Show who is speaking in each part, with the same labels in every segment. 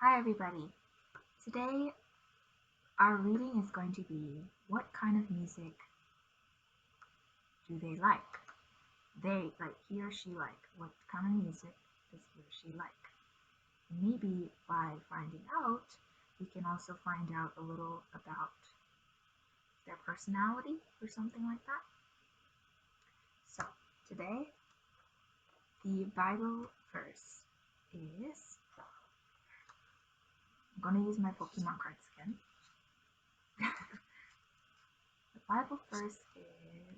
Speaker 1: Hi everybody. Today our reading is going to be what kind of music do they like? They like he or she like. What kind of music does he or she like? Maybe by finding out, we can also find out a little about their personality or something like that. So today the Bible verse is I'm gonna use my Pokemon cards again. The Bible verse is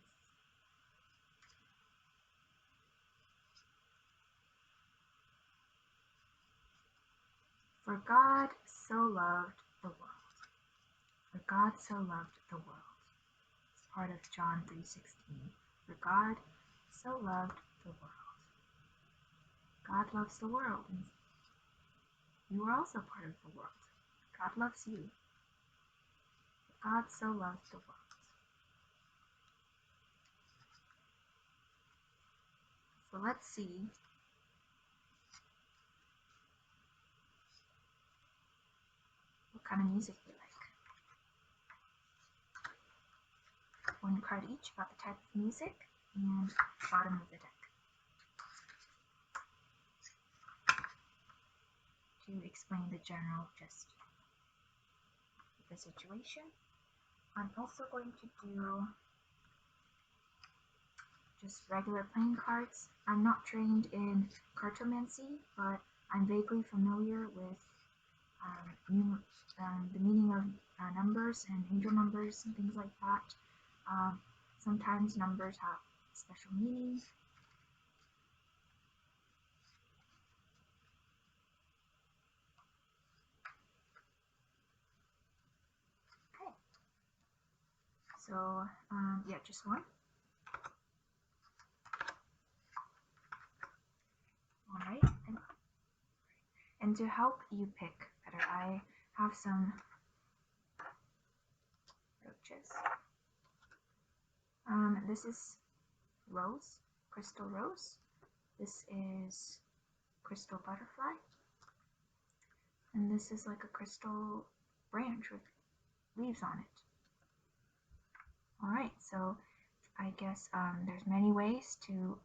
Speaker 1: For God so loved the world. For God so loved the world. It's part of John 3:16. For God so loved the world. God loves the world, and you are also part of the world. God loves you. For God so loved the world. So let's see what kind of music they like. One card each about the type of music and bottom of the deck. To explain the general gist of the situation. I'm also going to do just regular playing cards. I'm not trained in cartomancy, but I'm vaguely familiar with the meaning of numbers and angel numbers and things like that. Sometimes numbers have special meaning. Okay, so yeah, just one. All right, and to help you pick better, I have some roaches. This is Rose, Crystal Rose. This is Crystal Butterfly. And this is like a crystal branch with leaves on it. Alright, so I guess there's many ways to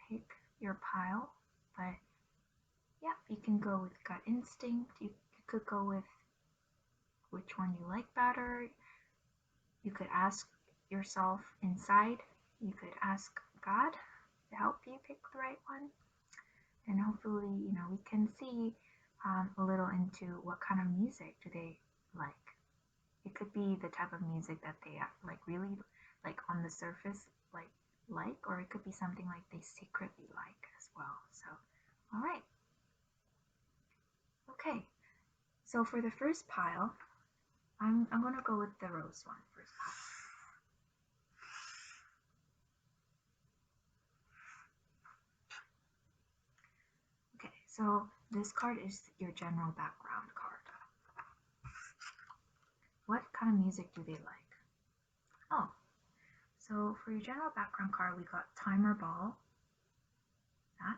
Speaker 1: pick your pile, but yeah, you can go with gut instinct. You could go with which one you like better. You could ask yourself inside. You could ask God to help you pick the right one. And hopefully, we can see a little into what kind of music do they like. It could be the type of music that they like really like on the surface like, or it could be something like they secretly like as well. So, all right. Okay. So for the first pile, I'm gonna go with the rose one first pile. Okay, so this card is your general background card. What kind of music do they like? Oh, so for your general background card, we got timer ball. That.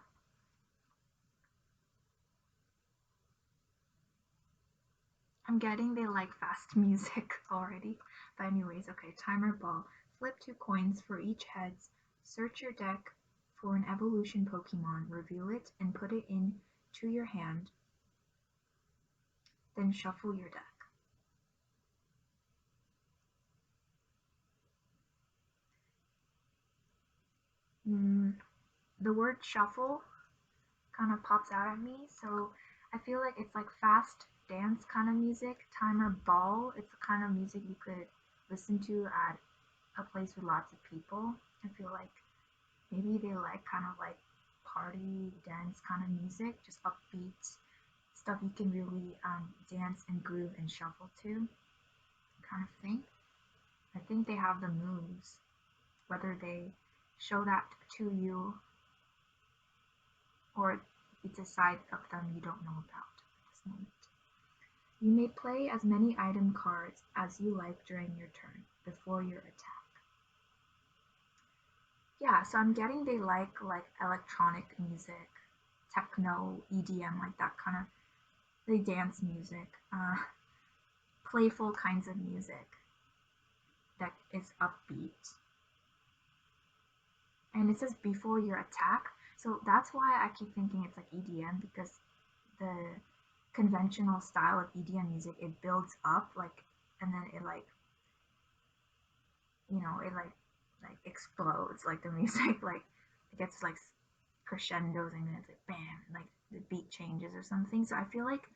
Speaker 1: I'm getting they like fast music already. But anyways, okay, timer ball. Flip 2 coins for each heads. Search your deck for an evolution Pokemon. Reveal it and put it into your hand. Then shuffle your deck. The word shuffle kind of pops out at me, so I feel like it's like fast dance kind of music. Timer ball, it's the kind of music you could listen to at a place with lots of people. I feel like maybe they like kind of like party dance kind of music, just upbeat stuff you can really dance and groove and shuffle to kind of thing. I think they have the moves. Whether they show that to you or it's a side of them you don't know about at this moment. You may play as many item cards as you like during your turn before your attack. Yeah, so I'm getting they like electronic music, techno, EDM, like that kind of the dance music, playful kinds of music that is upbeat. And it says before your attack, so that's why I keep thinking it's like EDM, because the conventional style of EDM music, it builds up like, and then it like, it like explodes, like the music like it gets like crescendos, and then it's like bam, like the beat changes or something. So I feel like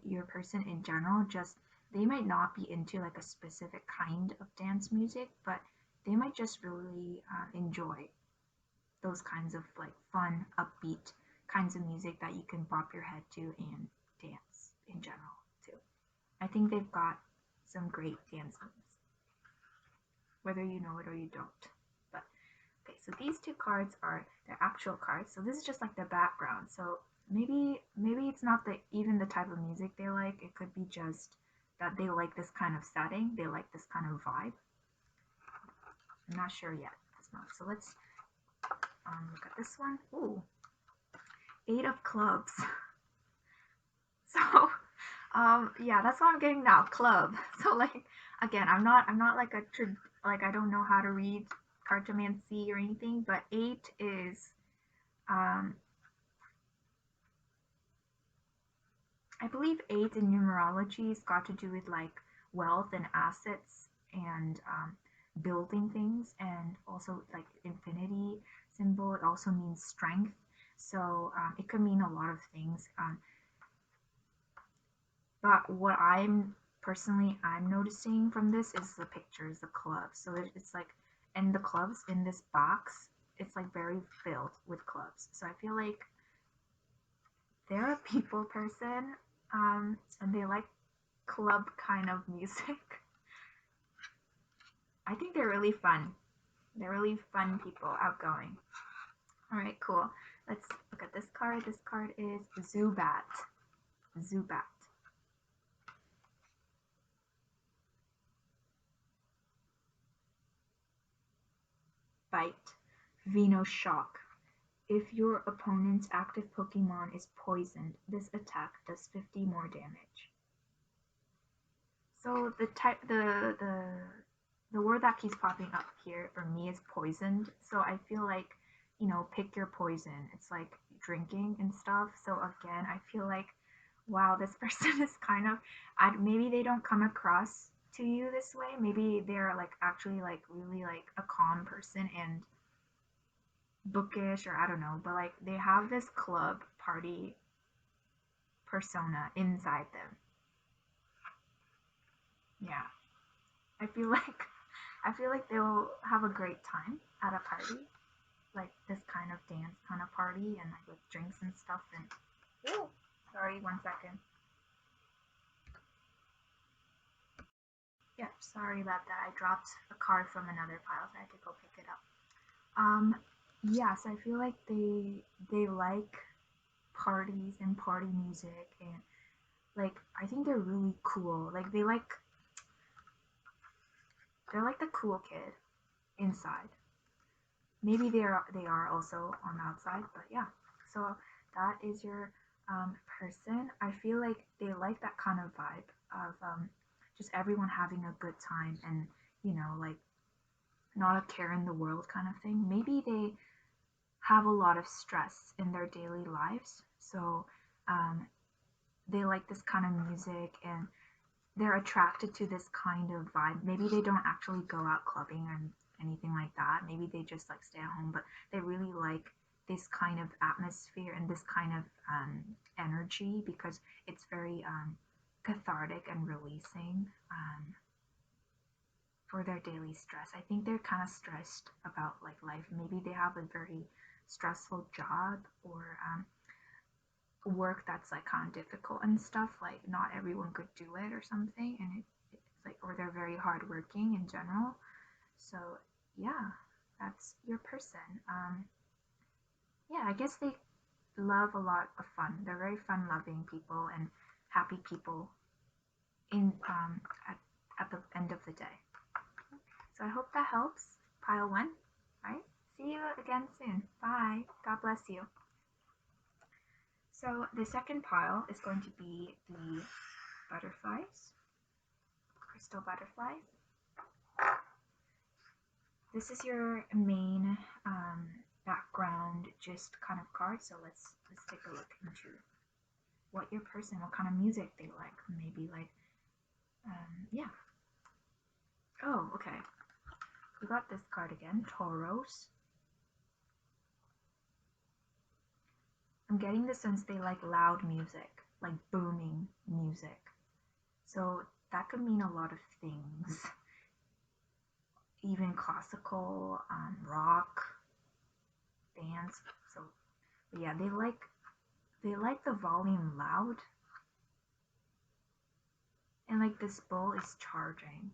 Speaker 1: your person in general, just they might not be into like a specific kind of dance music, but they might just really enjoy those kinds of like fun, upbeat kinds of music that you can bop your head to and dance in general too. I think they've got some great dance moves, whether you know it or you don't. But okay, so these two cards are their actual cards. So this is just like the background. So maybe it's not even the type of music they like. It could be just that they like this kind of setting. They like this kind of vibe. I'm not sure yet. So let's look at this one. Ooh, 8 of clubs. So yeah, that's what I'm getting now. Club. So like again, I'm not like like I don't know how to read cartomancy or anything, but 8 is um I believe 8 in numerology has got to do with like wealth and assets and building things, and also like infinity symbol. It also means strength. So it could mean a lot of things. But what I'm noticing from this is the pictures, the clubs. So it's like, and the clubs in this box, it's like very filled with clubs. So I feel like they're a people person, and they like club kind of music. I think they're really fun. They're really fun people, outgoing. All right, cool. Let's look at this card. This card is Zubat. Zubat. Bite. Venoshock. If your opponent's active Pokemon is poisoned, this attack does 50 more damage. So the word that keeps popping up here for me is poisoned. So I feel like, pick your poison. It's like drinking and stuff. So again, I feel like, wow, this person is kind of, maybe they don't come across to you this way. Maybe they're like actually like really like a calm person and bookish, or I don't know, but like they have this club party persona inside them. Yeah. I feel like I feel like they'll have a great time at a party, like this kind of dance kind of party, and like with drinks and stuff. And ooh, sorry, 1 second. Yep, sorry about that. I dropped a card from another pile, so I had to go pick it up. Yeah, so I feel like they like parties and party music, and like I think they're really cool. Like they're like the cool kid inside. Maybe they are also on the outside, but yeah. So that is your person. I feel like they like that kind of vibe of just everyone having a good time, and like not a care in the world kind of thing. Maybe they have a lot of stress in their daily lives, so um, they like this kind of music, and they're attracted to this kind of vibe. Maybe they don't actually go out clubbing or anything like that. Maybe they just like stay at home, but they really like this kind of atmosphere and this kind of energy, because it's very cathartic and releasing for their daily stress. I think they're kind of stressed about like life. Maybe they have a very stressful job, or work that's like kind of difficult and stuff, like not everyone could do it or something, and it's like, or they're very hardworking in general. So yeah, that's your person. Yeah, I guess they love a lot of fun. They're very fun loving people and happy people in at the end of the day. So I hope that helps. Pile one. Right, see you again soon. Bye, God bless you. So the second pile is going to be the butterflies, crystal butterflies. This is your main background gist kind of card. So let's take a look into what your person, what kind of music they like. Maybe like, yeah. Oh, okay. We got this card again, Tauros. I'm getting the sense they like loud music, like booming music. So that could mean a lot of things. Even classical, rock, dance. So yeah, they like the volume loud. And like this bowl is charging.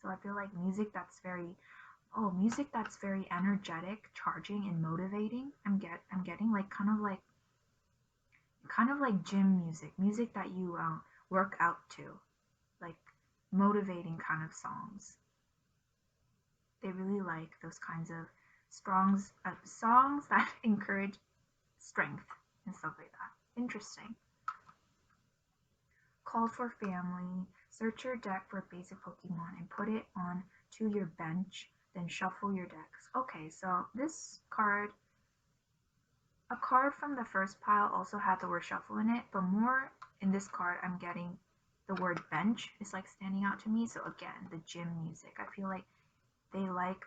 Speaker 1: So I feel like music that's very energetic, charging and motivating. I'm getting like kind of like gym music, music that you work out to, like motivating kind of songs. They really like those kinds of songs that encourage strength and stuff like that. Interesting. Call for family. Search your deck for basic Pokemon and put it on to your bench, then shuffle your decks. Okay, so this card, a card from the first pile also had the word shuffle in it, but more in this card, I'm getting the word bench is like standing out to me. So again, the gym music. I feel like they like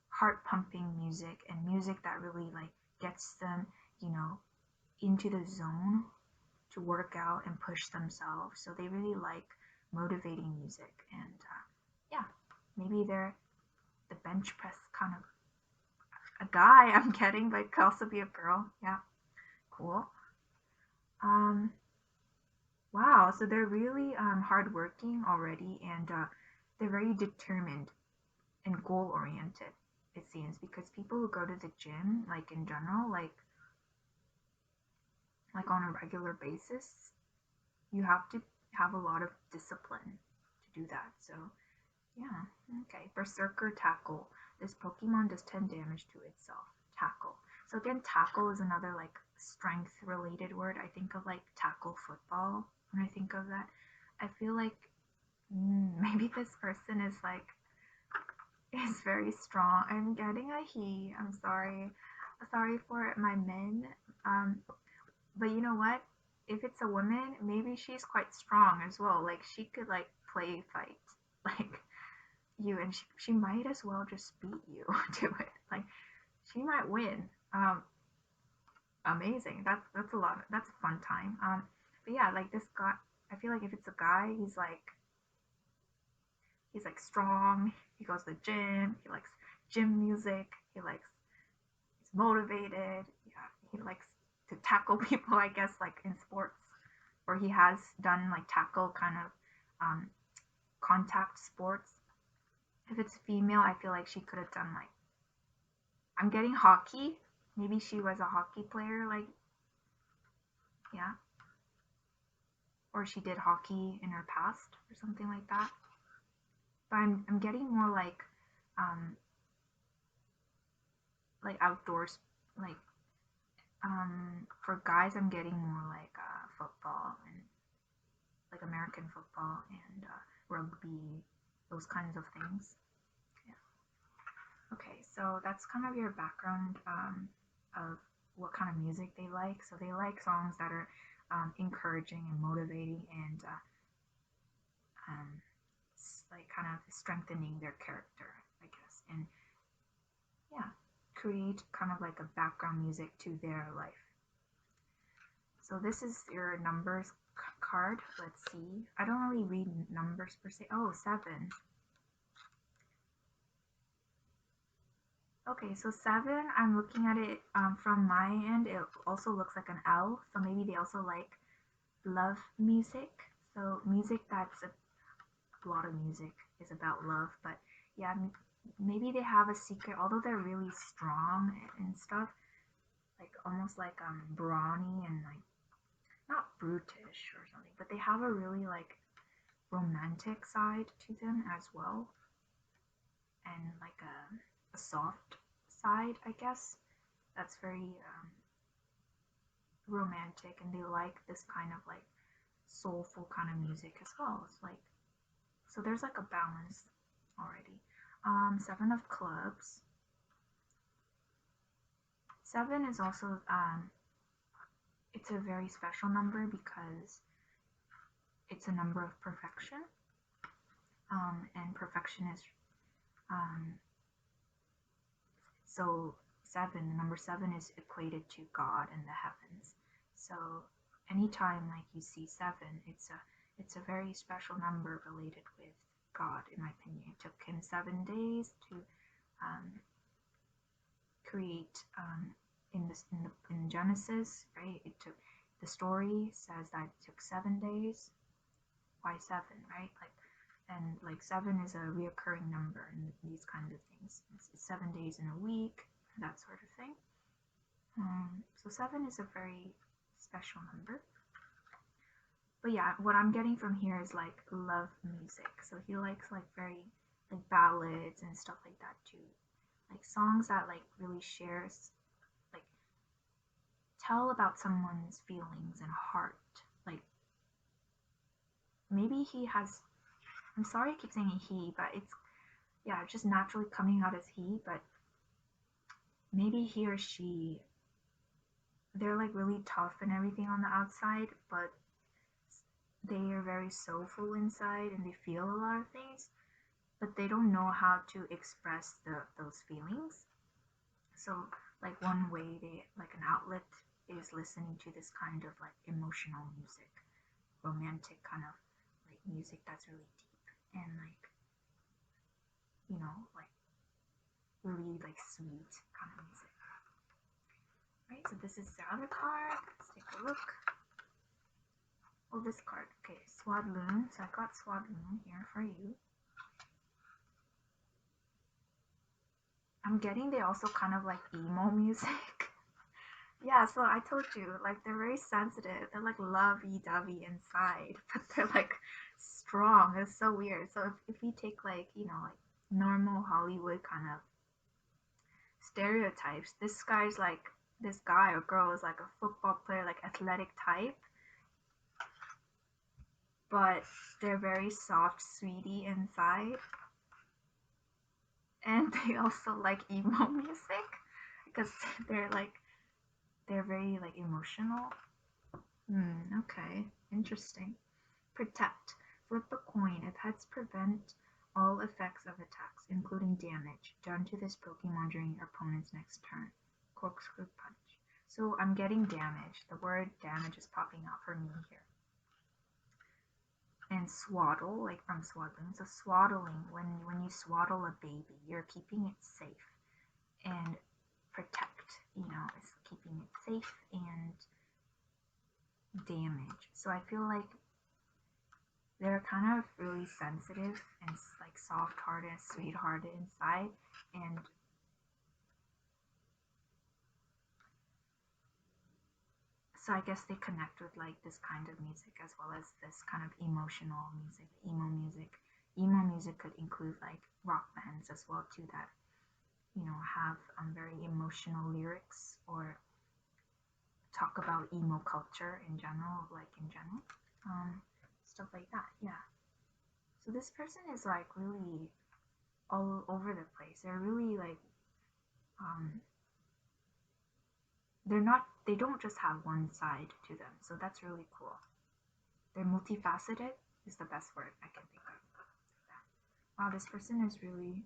Speaker 1: heart pumping music and music that really like gets them, into the zone to work out and push themselves. So they really like motivating music. And yeah, maybe they're the bench press kind of a guy I'm getting, but it could also be a girl. Yeah, cool. Um, wow, so they're really hardworking already, and they're very determined and goal oriented, it seems, because people who go to the gym, like in general, like on a regular basis, you have to have a lot of discipline to do that. So yeah, okay. Berserker Tackle. This Pokemon does 10 damage to itself. Tackle. So again, tackle is another like strength related word. I think of like tackle football when I think of that. I feel like maybe this person is very strong. I'm getting a he. I'm sorry. Sorry for my men. Um, but you know what? If it's a woman, maybe she's quite strong as well. Like she could like play fight. Like you, and she might as well just beat you to it. Like she might win. Amazing. That's a lot. That's a fun time. But yeah, like this guy. I feel like if it's a guy, he's like strong. He goes to the gym. He likes gym music. He's motivated. Yeah, he likes to tackle people. I guess like in sports, or he has done like tackle kind of contact sports. If it's female, I feel like she could have done like, I'm getting hockey. Maybe she was a hockey player, like, yeah. Or she did hockey in her past or something like that. But I'm getting more um, like outdoors, like, for guys, I'm getting more like football and like American football and rugby, those kinds of things. Yeah. Okay, so that's kind of your background of what kind of music they like. So they like songs that are encouraging and motivating and um, like kind of strengthening their character, I guess, and yeah, create kind of like a background music to their life. So this is your numbers card. Let's see. I don't really read numbers per se. Oh, 7. Okay, so 7, I'm looking at it from my end. It also looks like an L, so maybe they also like love music. So music that's a lot of music is about love, but yeah, maybe they have a secret, although they're really strong and stuff, like almost like brawny and like not brutish or something, but they have a really like romantic side to them as well, and like a soft side, I guess. That's very romantic and they like this kind of like soulful kind of music as well. It's like, so there's like a balance already. Seven of Clubs. Seven is also it's a very special number because it's a number of perfection. And perfection is so seven. Number seven is equated to God and the heavens. So anytime like you see seven, it's a very special number related with God, in my opinion. It took him 7 days to create in Genesis, right? It took, the story says that it took 7 days. Why seven, right? Like, and like seven is a reoccurring number in these kind of things. It's 7 days in a week, that sort of thing. So seven is a very special number. But yeah, what I'm getting from here is like love music. So he likes like very like ballads and stuff like that too. Like songs that like really shares, like tell about someone's feelings and heart. Like maybe he has, I'm sorry I keep saying he, but it's, yeah, just naturally coming out as he, but maybe he or she, they're like really tough and everything on the outside, but they are very soulful inside and they feel a lot of things, but they don't know how to express those feelings. So like one way they, like an outlet is listening to this kind of like emotional music, romantic kind of like music that's really deep and like, you know, like really like sweet kind of music. Right, so this is the other card. Let's take a look. Oh, this card. Okay, Swadloon. So I got Swadloon here for you. I'm getting they also kind of like emo music. Yeah, so I told you, like they're very sensitive. They're like lovey-dovey inside, but they're like strong. It's so weird. So if you take like, you know, like normal Hollywood kind of stereotypes, this guy's like, this guy or girl is like a football player, like athletic type, but they're very soft, sweetie inside. And they also like emo music because they're like, they're very like emotional. Okay, interesting. Protect. Flip a coin. If heads, prevent all effects of attacks, including damage, done to this Pokemon during your opponent's next turn. Corkscrew Punch. So I'm getting damage. The word damage is popping out for me here. And swaddle, like from swaddling. So swaddling, when you swaddle a baby, you're keeping it safe. And protect, you know, is keeping it safe and damage. So I feel like they're kind of really sensitive and like soft-hearted, sweet-hearted inside, and so I guess they connect with like this kind of music as well as this kind of emotional music, emo music. Emo music could include like rock bands as well too that, you know, have very emotional lyrics or talk about emo culture in general, like in general, stuff like that. Yeah. So this person is like really all over the place. They're really like um, they don't just have one side to them, so that's really cool. They're multifaceted is the best word I can think of. Wow, this person is really,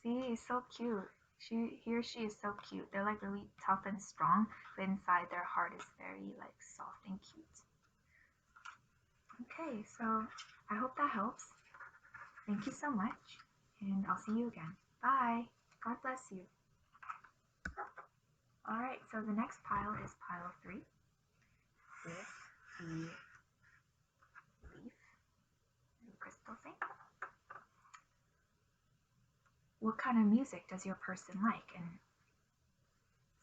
Speaker 1: see, he's so cute. He or she is so cute. They're like really tough and strong, but inside their heart is very like soft and cute. Okay, so I hope that helps. Thank you so much, and I'll see you again. Bye. God bless you. Alright, so the next pile is pile 3 with the leaf and crystal thing. What kind of music does your person like? And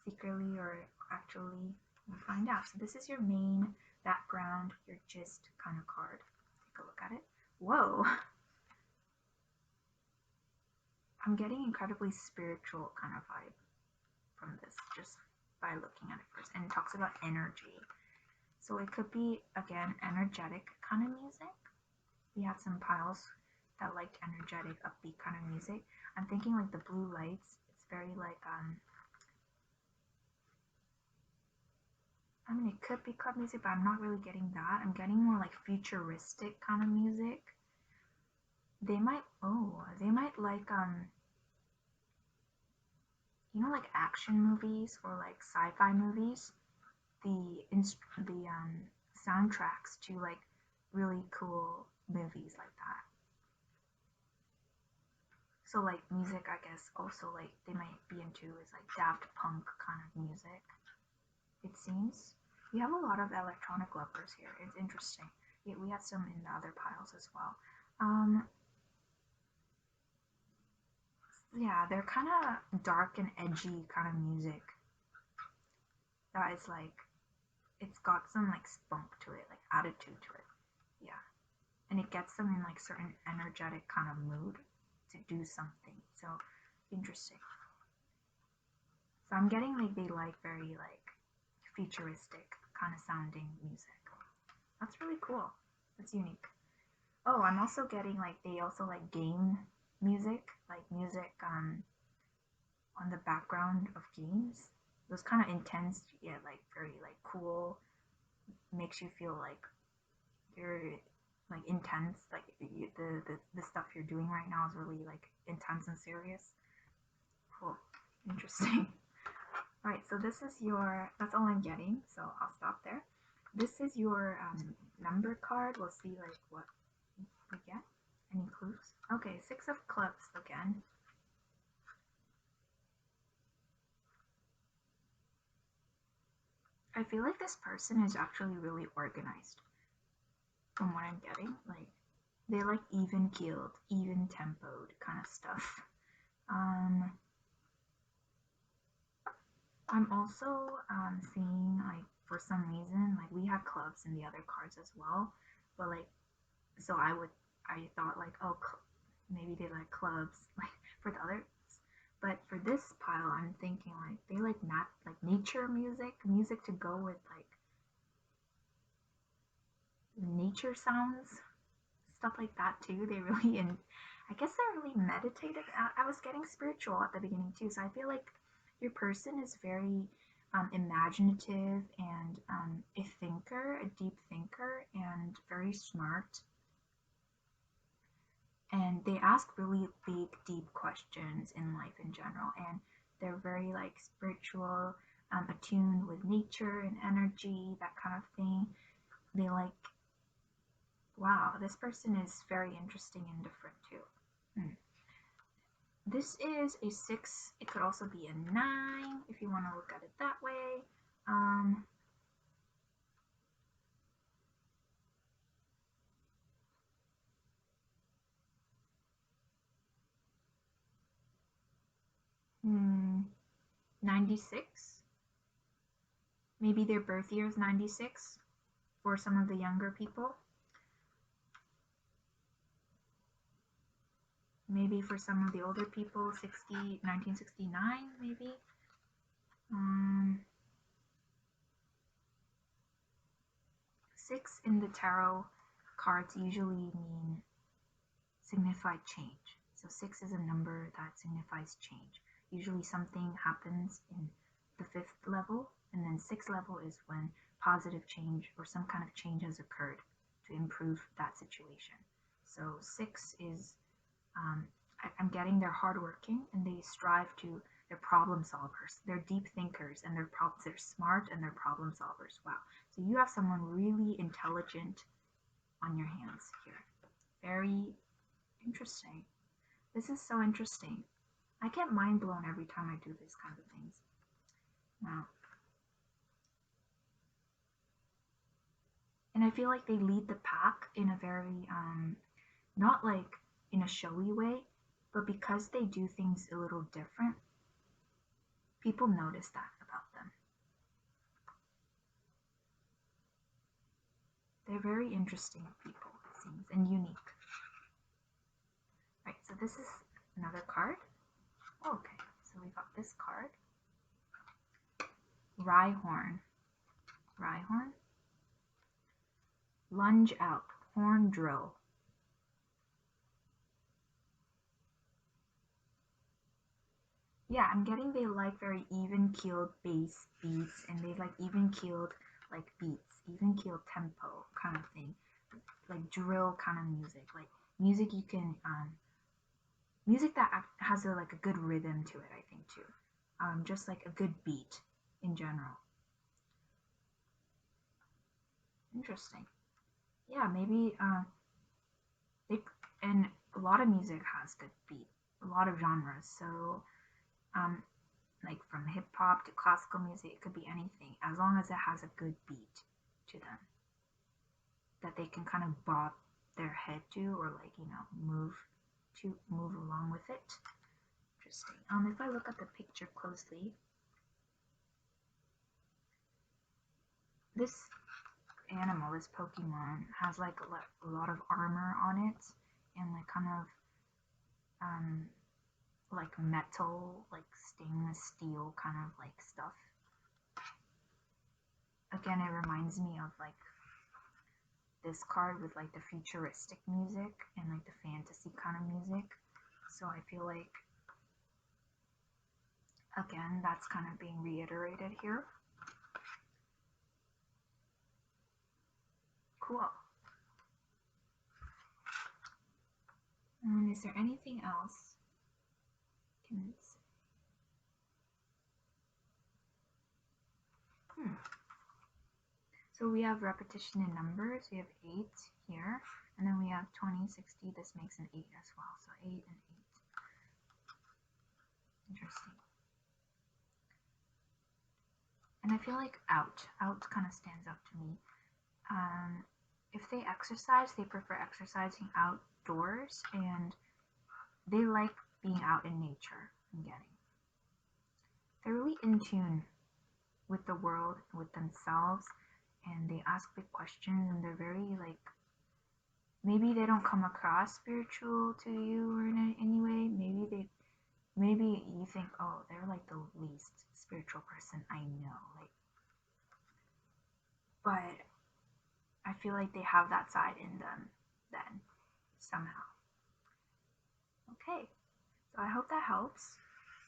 Speaker 1: secretly or actually, we'll find out. So this is your main background, your gist kind of card. Take a look at it. Whoa! I'm getting incredibly spiritual kind of vibe from this. Just by looking at it first. And it talks about energy. So it could be, again, energetic kind of music. We had some piles that liked energetic, upbeat kind of music. I'm thinking like the blue lights. It's very like, I mean, it could be club music, but I'm not really getting that. I'm getting more like futuristic kind of music. They might like, you know, like action movies or like sci-fi movies. The soundtracks to like really cool movies like that. So like music, I guess also like they might be into is like Daft Punk kind of music. It seems we have a lot of electronic lovers here. It's interesting. Yeah, we had some in the other piles as well. Yeah, they're kind of dark and edgy kind of music. That is like, it's got some like spunk to it, like attitude to it. Yeah, and it gets them in like certain energetic kind of mood to do something. So interesting. So I'm getting like they like very like futuristic kind of sounding music. That's really cool. That's unique. Oh, I'm also getting like they also like game music, like music on the background of games. Those kind of intense, yeah, like very like cool, makes you feel like you're like intense, like the stuff you're doing right now is really like intense and serious. Cool, interesting. All right, so this is your, that's all I'm getting, so I'll stop there. This is your number card. We'll see like what we get. Any clues? Okay, 6 of clubs again. I feel like this person is actually really organized from what I'm getting. Like, they like even keeled, even tempoed kind of stuff. I'm also seeing like for some reason like we had clubs in the other cards as well, but like so I thought like oh maybe they like clubs like for the others, but for this pile I'm thinking like they like not like nature music to go with like nature sounds, stuff like that too. They really and I guess they're really meditative. I was getting spiritual at the beginning too, so I feel like your person is very imaginative and a thinker, a deep thinker, and very smart. And they ask really big, deep questions in life in general, and they're very like spiritual, attuned with nature and energy, that kind of thing. They like, wow, this person is very interesting and different too. This is a 6. It could also be a 9 if you want to look at it that way. Um, hmm, 96. Maybe their birth year is 96 for some of the younger people. Maybe for some of the older people, 1969 maybe. Um, 6 in the tarot cards usually signify change. So 6 is a number that signifies change. Usually something happens in the 5th level, and then 6th level is when positive change or some kind of change has occurred to improve that situation. So 6 is, I'm getting they're hardworking and they strive to, they're problem solvers, they're deep thinkers, and they're smart and they're problem solvers. Wow. So you have someone really intelligent on your hands here. Very interesting. This is so interesting. I get mind blown every time I do these kinds of things. Wow. And I feel like they lead the pack in a very, not like in a showy way, but because they do things a little different, people notice that about them. They're very interesting people, it seems, and unique. Right, so this is another card. Oh, okay, so we got this card. Rhyhorn. Rhyhorn? Lunge out. Horn drill. Yeah, I'm getting they like very even-keeled bass beats, and they like even-keeled like beats, even-keeled tempo kind of thing, like drill kind of music, like music you can music that has like a good rhythm to it, I think too, just like a good beat in general. Interesting. Yeah, maybe they and a lot of music has good beat, a lot of genres. So um, like from hip hop to classical music, it could be anything as long as it has a good beat to them that they can kind of bob their head to, or like move along with it. Interesting. If I look at the picture closely, this animal, this Pokemon, has like a lot of armor on it, and like kind of um like metal, like stainless steel kind of like stuff. Again, it reminds me of like this card with like the futuristic music and like the fantasy kind of music. So I feel like, again, that's kind of being reiterated here. Cool. And is there anything else? So we have repetition in numbers. We have 8 here, and then we have 20, 60. This makes an 8 as well. So 8 and 8. Interesting. And I feel like out kind of stands out to me. If they exercise, they prefer exercising outdoors, and they like being out in nature. I'm getting. They're really in tune with the world, with themselves, and they ask big questions, and they're very like, maybe they don't come across spiritual to you or in any way. Maybe you think, oh, they're like the least spiritual person I know. Like, but I feel like they have that side in them then somehow. Okay, so I hope that helps,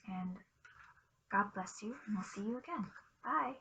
Speaker 1: and God bless you, and we'll see you again. Bye.